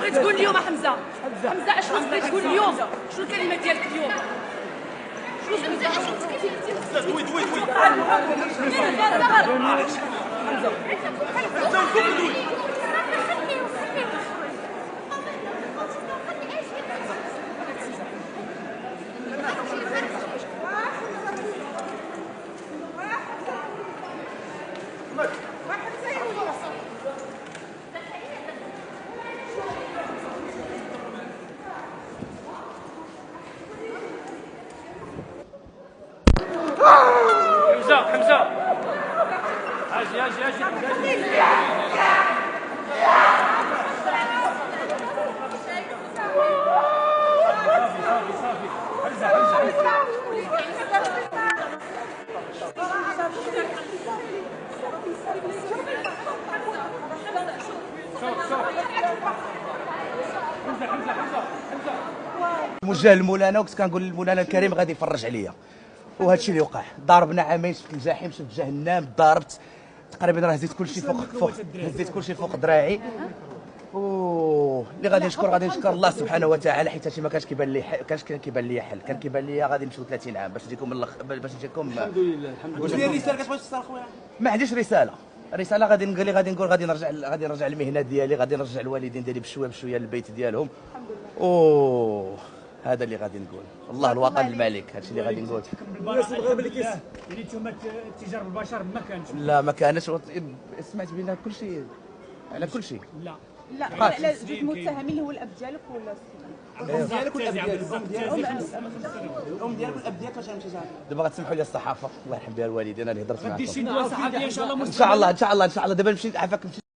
بغيت تقول اليوم حمزه؟ حمزه اشنو بغيت تقول اليوم؟ شنو الكلمه ديالك اليوم؟ شنو ويت ويت ويت حمزه اجي اجي اجي موجه لمولانا، وكنت كنقول لمولانا الكريم غادي يفرج عليا، وهذا الشيء اللي وقع. ضربنا عامين، شفت الجحيم، شفت جهنم، ضربت تقريبا، راه هزيت كلشي فوق دراعي. اللي غادي نشكر الله سبحانه وتعالى، حيت هادشي ما كانش كيبان لي حل، كان كيبان لي غادي نمشيو 30 عام باش نجيكم من باش نجيكم. الحمد لله الحمد لله. شنو الرساله كتبغي توصل خويا؟ ما عنديش رساله غادي نقول غادي نرجع المهنه ديالي، غادي نرجع الوالدين ديالي بشويه للبيت ديالهم. هذا اللي غادي نقول. الله الوطن الملك، هادشي اللي غادي نقول. الناس المغاربه اللي يعني نتوما التجار بالبشر ما كانش. لا ما كانش، سمعت بنا كل شيء على كل شيء. لا جوج متهمين، هو الاب ديالك ولا الام ديالك والاب ديالك؟ الام ديالك والاب ديالك فاش مشيتي؟ دابا غتسمحوا لي الصحافه، الله يرحم بها الوالدين، انا اللي هضرت معاكم. غادي شي ندوه صحفيه ان شاء الله ان شاء الله دابا نمشي عافاك.